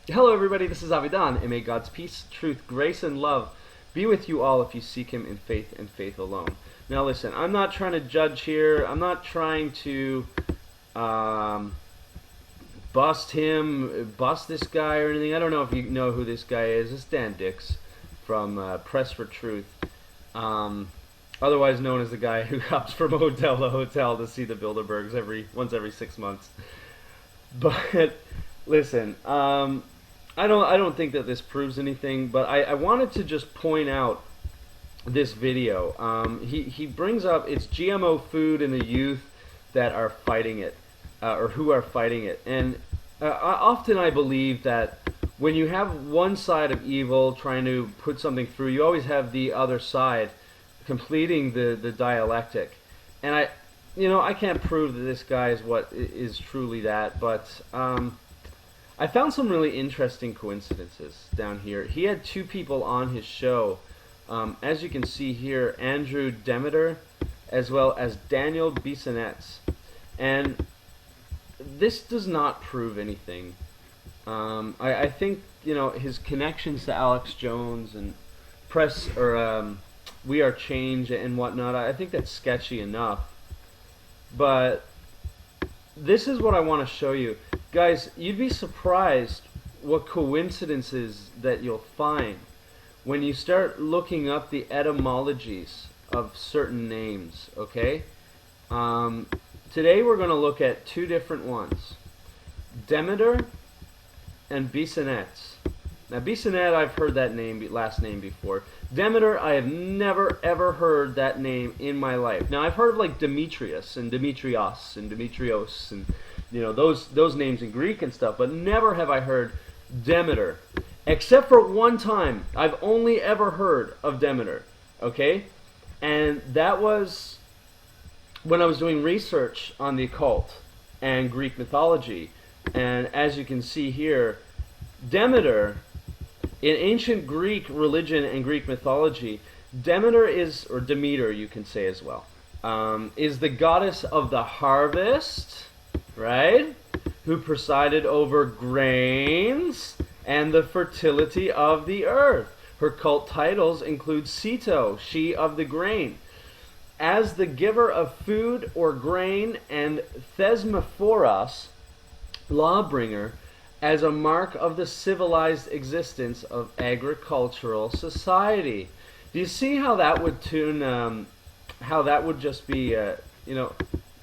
Hello, everybody. This is Avidan, and may God's peace, truth, grace, and love be with you all if you seek Him in faith and faith alone. Now, listen, I'm not trying to judge here. I'm not trying to bust this guy or anything. I don't know if you know who this guy is. It's Dan Dix from PressForTruth, otherwise known as the guy who hops from hotel to hotel to see the Bilderbergs once every 6 months. But listen, I don't think that this proves anything, but I wanted to just point out this video. He brings up it's GMO food and the youth that are fighting it, or who are fighting it. And often I believe that when you have one side of evil trying to put something through, you always have the other side completing the dialectic. And I can't prove that this guy is truly that, but I found some really interesting coincidences down here. He had two people on his show, as you can see here, Andrew Demeter, as well as Daniel Bissonette. And this does not prove anything. I think, his connections to Alex Jones and We Are Change and whatnot, I think that's sketchy enough. But this is what I want to show you. Guys, you'd be surprised what coincidences that you'll find when you start looking up the etymologies of certain names, okay? Today we're going to look at two different ones, Demeter and Bissonette. Now, Bissonette, I've heard that last name before. Demeter, I have never ever heard that name in my life. Now, I've heard of like Demetrius and Demetrios and Demetrios and those names in Greek and stuff, but never have I heard Demeter, except for one time. I've only ever heard of Demeter, okay? And that was when I was doing research on the occult and Greek mythology. And as you can see here, Demeter, in ancient Greek religion and Greek mythology, Demeter is, or Demeter you can say as well, is the goddess of the harvest, right? Who presided over grains and the fertility of the earth. Her cult titles include Ceto, she of the grain, as the giver of food or grain, and Thesmophoros, lawbringer, as a mark of the civilized existence of agricultural society. Do you see how that would how that would just be,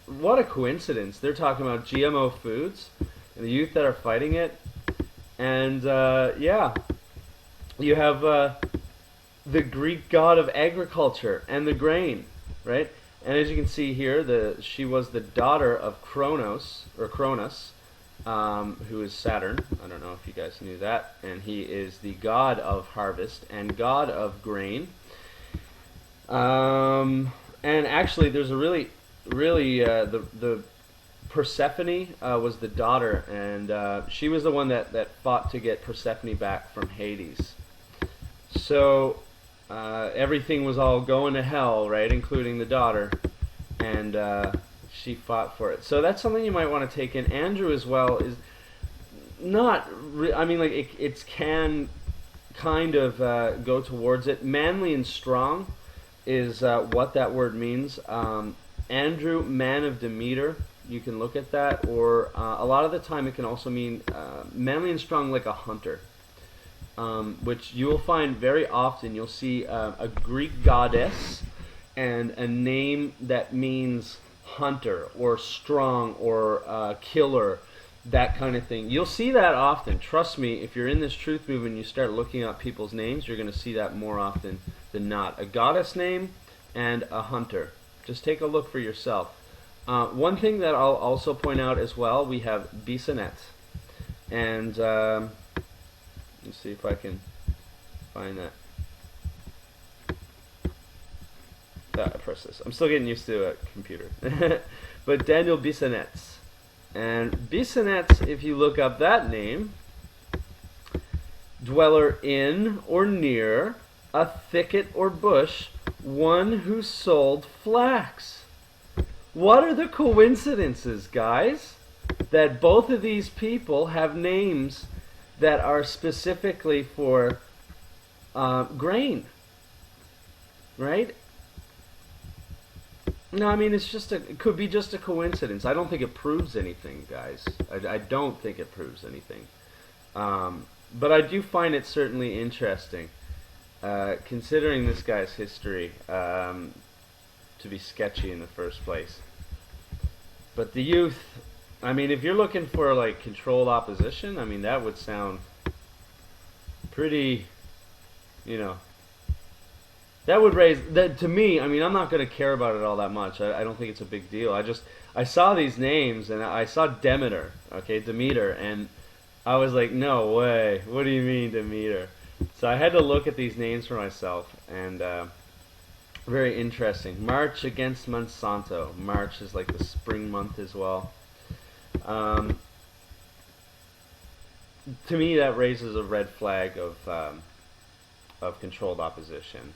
what a coincidence. They're talking about GMO foods and the youth that are fighting it. And, you have the Greek god of agriculture and the grain, right? And as you can see here, she was the daughter of Cronus, who is Saturn. I don't know if you guys knew that. And he is the god of harvest and god of grain. And actually, there's a really, the Persephone was the daughter, and she was the one that fought to get Persephone back from Hades. So everything was all going to hell, right, including the daughter, and she fought for it. So that's something you might want to take in. Andrew as well is not, it can kind of go towards it. Manly and strong is what that word means. Andrew, man of Demeter, you can look at that, or a lot of the time it can also mean manly and strong, like a hunter, which you will find very often. You'll see a Greek goddess and a name that means hunter or strong or killer, that kind of thing. You'll see that often. Trust me, if you're in this truth movement and you start looking up people's names, you're going to see that more often than not. A goddess name and a hunter. Just take a look for yourself. One thing that I'll also point out as well, we have Bissonette. And let's see if I can find that. I press this. I'm still getting used to a computer. But Daniel Bissonette. And Bissonette, if you look up that name, dweller in or near a thicket or bush, one who sold flax. What are the coincidences, guys, that both of these people have names that are specifically for grain, right? No, I mean it could be just a coincidence. I don't think it proves anything, guys. I don't think it proves anything. But I do find it certainly interesting, considering this guy's history, to be sketchy in the first place. But the youth, I mean, if you're looking for like controlled opposition, I mean that would sound pretty, you know, that would raise that to me. I mean, I'm not going to care about it all that much. I don't think it's a big deal. I saw these names and I saw Demeter, okay, Demeter, and I was like, no way. What do you mean Demeter? So I had to look at these names for myself, and very interesting. March against Monsanto. March is like the spring month as well. To me, that raises a red flag of controlled opposition.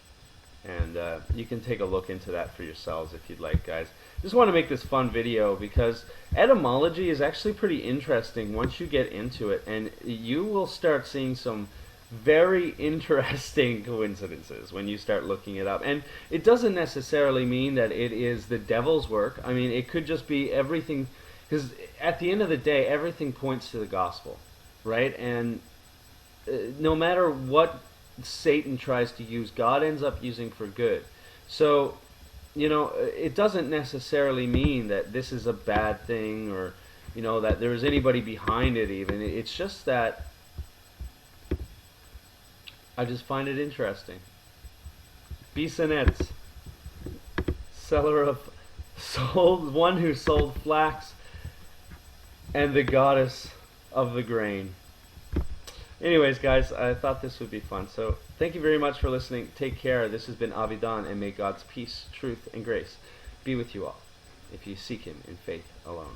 And you can take a look into that for yourselves if you'd like, guys. Just want to make this fun video because etymology is actually pretty interesting once you get into it, and you will start seeing some very interesting coincidences when you start looking it up. And it doesn't necessarily mean that it is the devil's work. I mean, it could just be everything, because at the end of the day, everything points to the gospel, right? And no matter what Satan tries to use, God ends up using for good. So, you know, it doesn't necessarily mean that this is a bad thing, or, you know, that there is anybody behind it even. It's just that I just find it interesting. Bissonette, one who sold flax, and the goddess of the grain. Anyways, guys, I thought this would be fun. So thank you very much for listening. Take care. This has been Avidan, and may God's peace, truth, and grace be with you all if you seek him in faith alone.